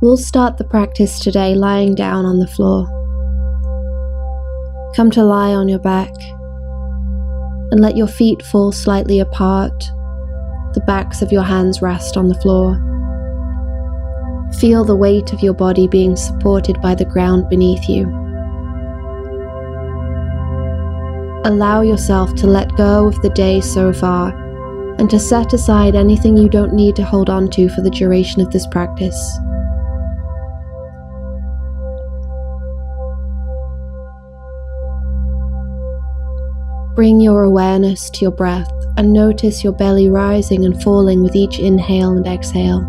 We'll start the practice today lying down on the floor. Come to lie on your back and let your feet fall slightly apart. The backs of your hands rest on the floor. Feel the weight of your body being supported by the ground beneath you. Allow yourself to let go of the day so far and to set aside anything you don't need to hold on to for the duration of this practice. Bring your awareness to your breath and notice your belly rising and falling with each inhale and exhale.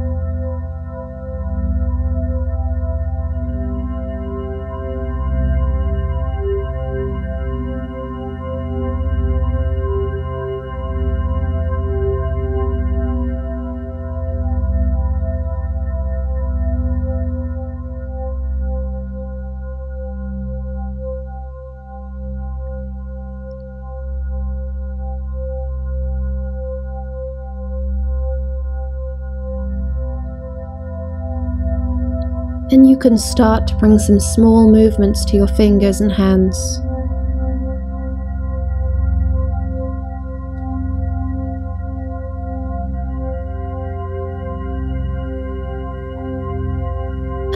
And you can start to bring some small movements to your fingers and hands.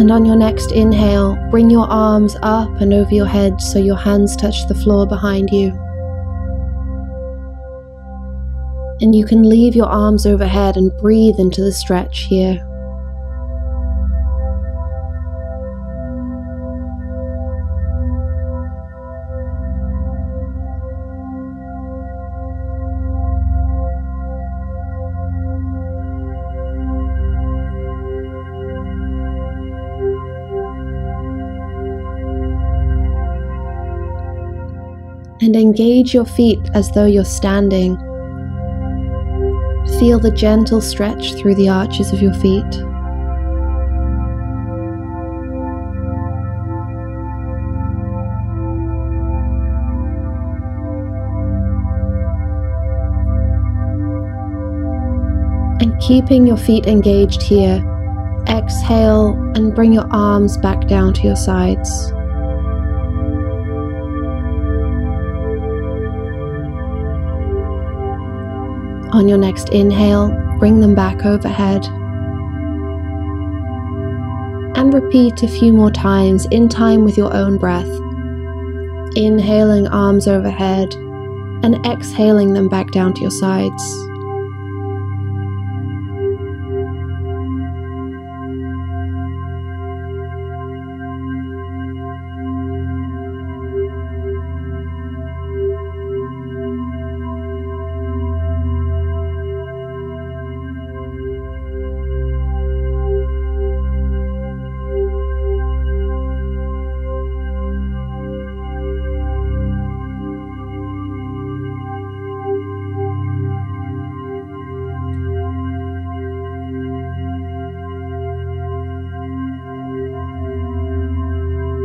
And on your next inhale, bring your arms up and over your head so your hands touch the floor behind you. And you can leave your arms overhead and breathe into the stretch here. And engage your feet as though you're standing. Feel the gentle stretch through the arches of your feet. And keeping your feet engaged here, exhale and bring your arms back down to your sides. On your next inhale, bring them back overhead. And repeat a few more times in time with your own breath. Inhaling arms overhead and exhaling them back down to your sides.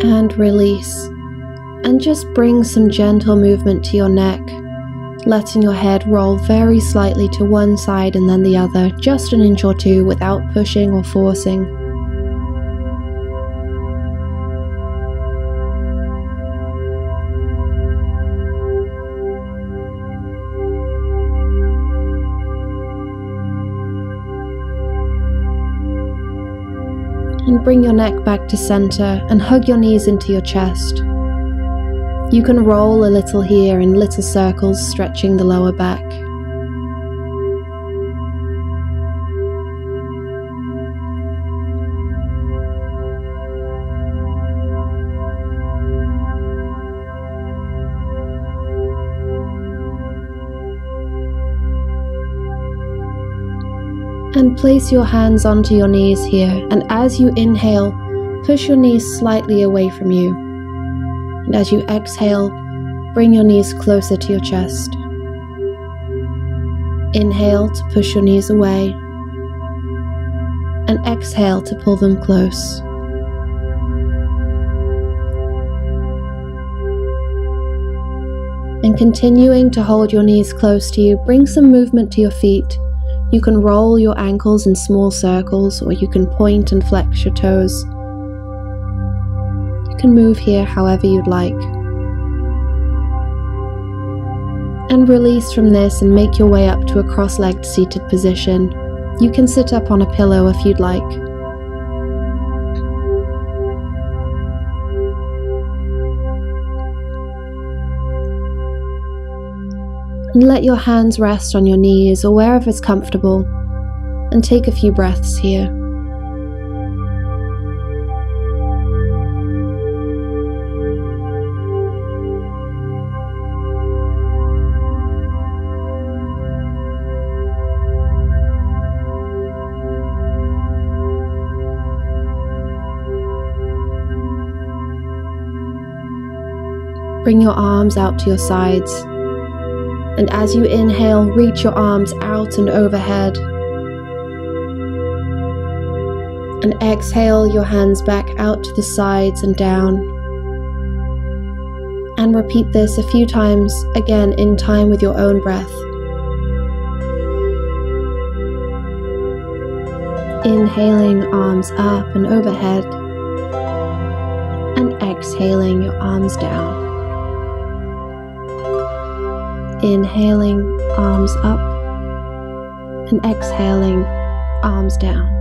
And release, and just bring some gentle movement to your neck, letting your head roll very slightly to one side and then the other, just an inch or two without pushing or forcing. And bring your neck back to center and hug your knees into your chest. You can roll a little here in little circles, stretching the lower back. And place your hands onto your knees here, and as you inhale, push your knees slightly away from you. And as you exhale, bring your knees closer to your chest. Inhale to push your knees away, and exhale to pull them close. And continuing to hold your knees close to you, bring some movement to your feet. You can roll your ankles in small circles, or you can point and flex your toes. You can move here however you'd like. And release from this and make your way up to a cross-legged seated position. You can sit up on a pillow if you'd like. And let your hands rest on your knees or wherever is comfortable, and take a few breaths here. Bring your arms out to your sides, and as you inhale, reach your arms out and overhead. And exhale your hands back out to the sides and down. And repeat this a few times, again in time with your own breath. Inhaling, arms up and overhead. And exhaling, your arms down. Inhaling, arms up, and exhaling, arms down.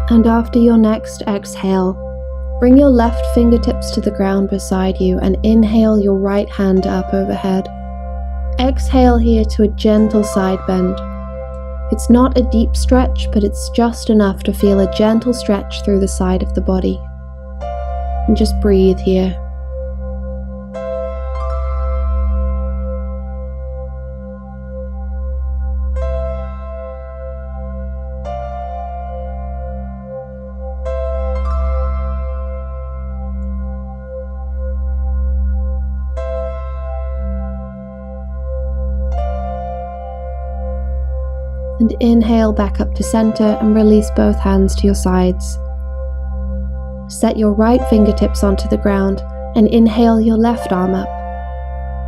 And after your next exhale, bring your left fingertips to the ground beside you and inhale your right hand up overhead. Exhale here to a gentle side bend. It's not a deep stretch, but it's just enough to feel a gentle stretch through the side of the body. And just breathe here. And inhale back up to center and release both hands to your sides. Set your right fingertips onto the ground and inhale your left arm up.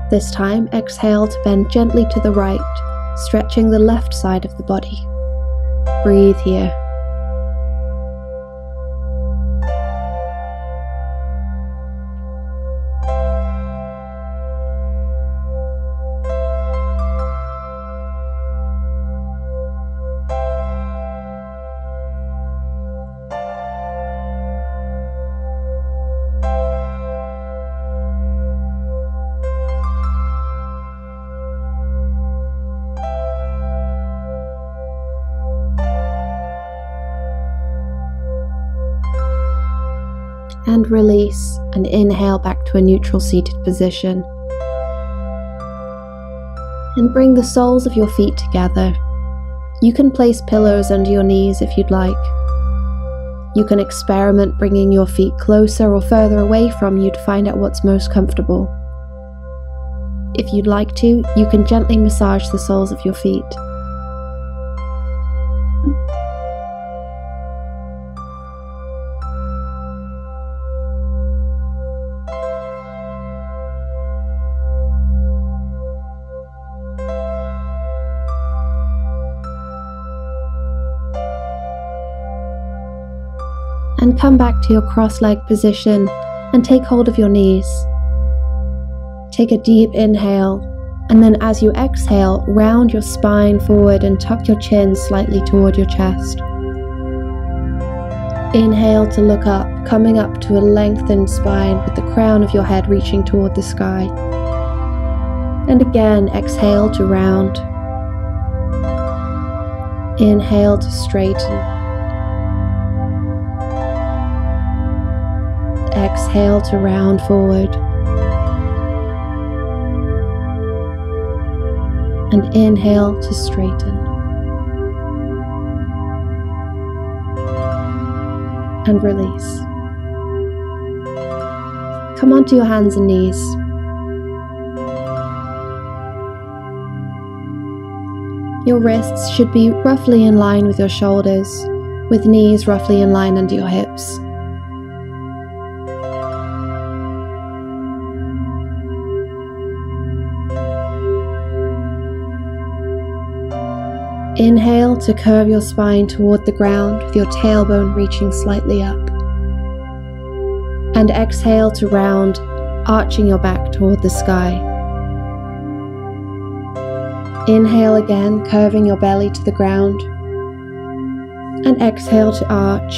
This time, exhale to bend gently to the right, stretching the left side of the body. Breathe here. And release and inhale back to a neutral seated position. And bring the soles of your feet together. You can place pillows under your knees if you'd like. You can experiment bringing your feet closer or further away from you to find out what's most comfortable. If you'd like to, you can gently massage the soles of your feet. And come back to your cross-legged position and take hold of your knees. Take a deep inhale, and then as you exhale, round your spine forward and tuck your chin slightly toward your chest. Inhale to look up, coming up to a lengthened spine with the crown of your head reaching toward the sky. And again, exhale to round. Inhale to straighten. Exhale to round forward. And inhale to straighten. And release. come onto your hands and knees. Your wrists should be roughly in line with your shoulders, with knees roughly in line under your hips. Inhale to curve your spine toward the ground with your tailbone reaching slightly up. And exhale to round, arching your back toward the sky. Inhale again, curving your belly to the ground. And exhale to arch.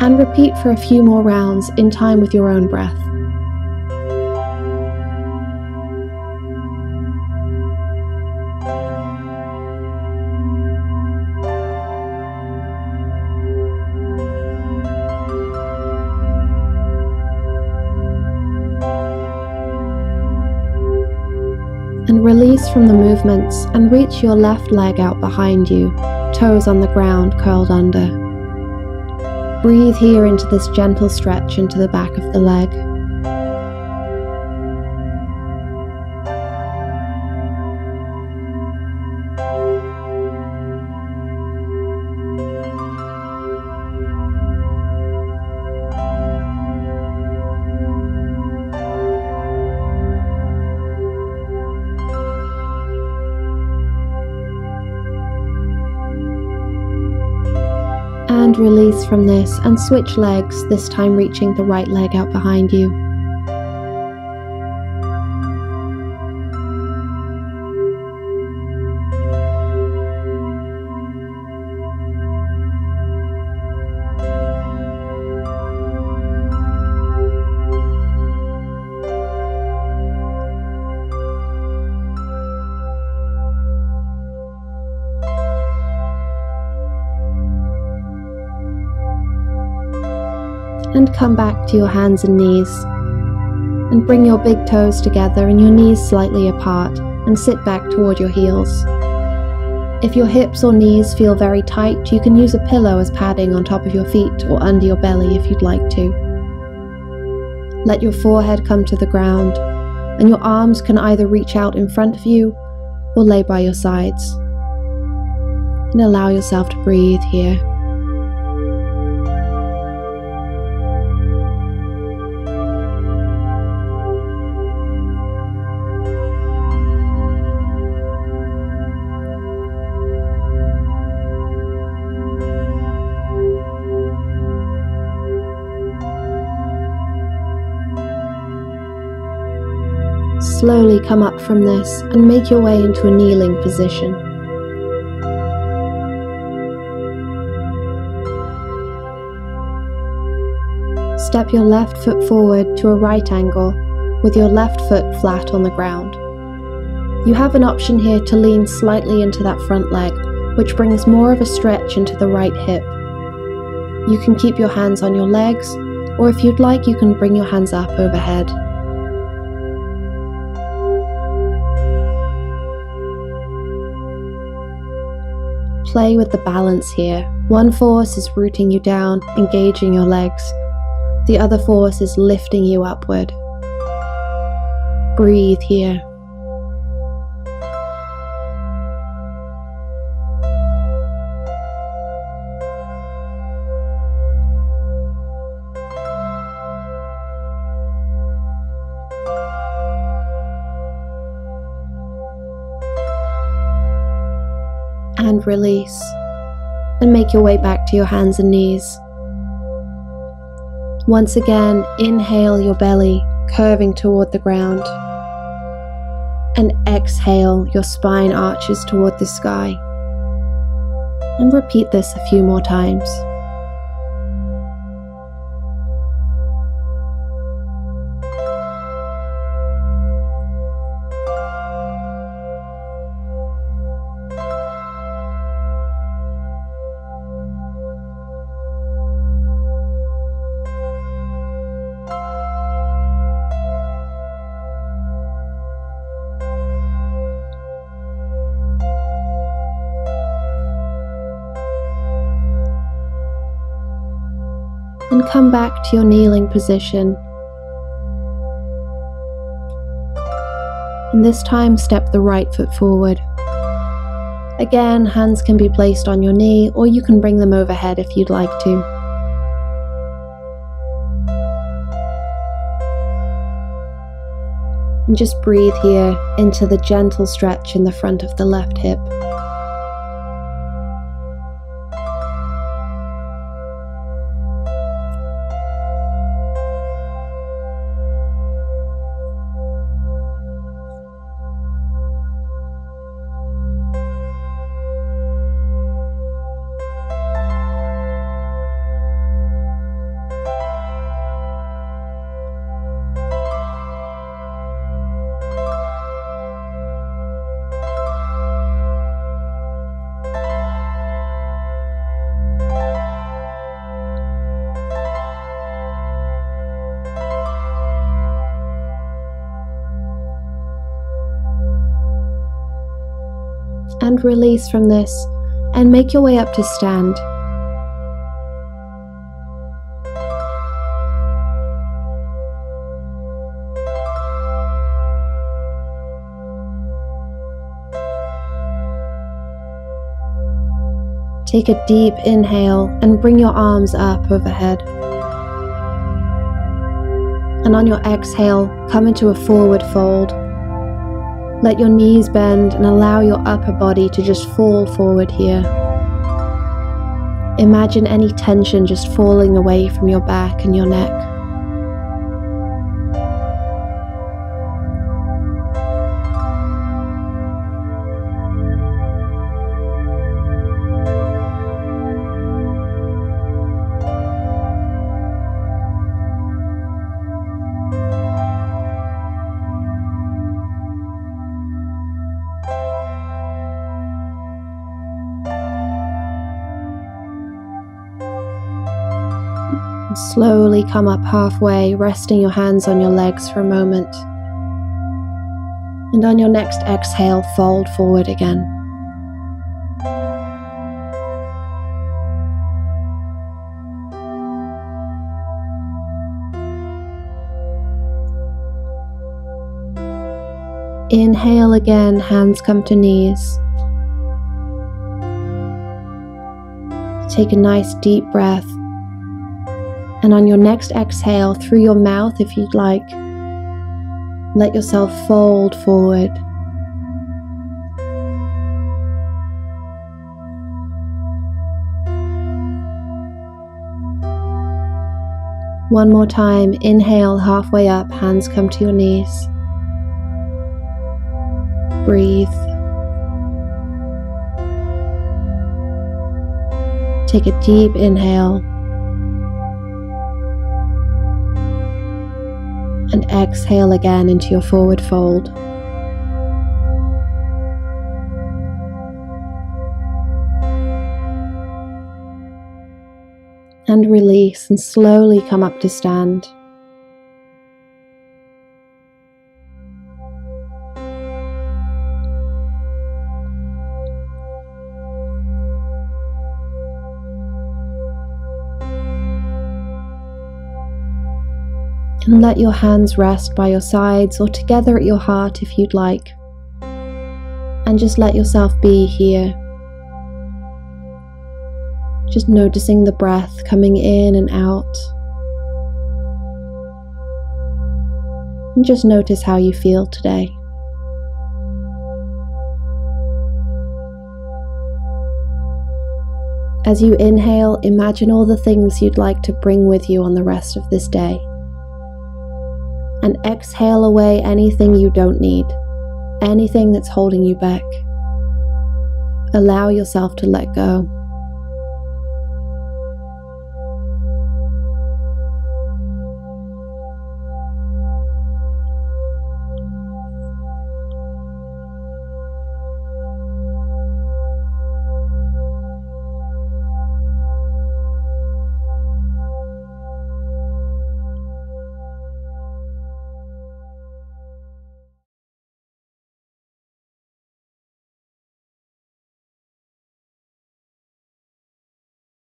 And repeat for a few more rounds in time with your own breath. And release from the movements and reach your left leg out behind you, toes on the ground curled under. Breathe here into this gentle stretch into the back of the leg. And release from this and switch legs, this time reaching the right leg out behind you. And come back to your hands and knees. And bring your big toes together and your knees slightly apart and sit back toward your heels. If your hips or knees feel very tight, you can use a pillow as padding on top of your feet or under your belly if you'd like to. Let your forehead come to the ground, and your arms can either reach out in front of you or lay by your sides. And allow yourself to breathe here. Slowly come up from this and make your way into a kneeling position. Step your left foot forward to a right angle with your left foot flat on the ground. You have an option here to lean slightly into that front leg, which brings more of a stretch into the right hip. You can keep your hands on your legs, or if you'd like, you can bring your hands up overhead. Play with the balance here. One force is rooting you down, engaging your legs. The other force is lifting you upward. Breathe here. And release, and make your way back to your hands and knees. Once again, inhale your belly, curving toward the ground, and exhale, your spine arches toward the sky. And repeat this a few more times. and come back to your kneeling position. And this time, step the right foot forward. Again, hands can be placed on your knee, or you can bring them overhead if you'd like to. And just breathe here into the gentle stretch in the front of the left hip. And release from this, and make your way up to stand. Take a deep inhale and bring your arms up overhead. And on your exhale, come into a forward fold. Let your knees bend and allow your upper body to just fall forward here. Imagine any tension just falling away from your back and your neck. Slowly come up halfway, resting your hands on your legs for a moment. And on your next exhale, fold forward again. Inhale again, hands come to knees. Take a nice deep breath. And on your next exhale, through your mouth if you'd like, let yourself fold forward. One more time, inhale halfway up, hands come to your knees. Breathe. Take a deep inhale. And exhale again into your forward fold. And release and slowly come up to stand. And let your hands rest by your sides or together at your heart if you'd like. And just let yourself be here. Just noticing the breath coming in and out. And just notice how you feel today. As you inhale, imagine all the things you'd like to bring with you on the rest of this day. And exhale away anything you don't need, anything that's holding you back. Allow yourself to let go.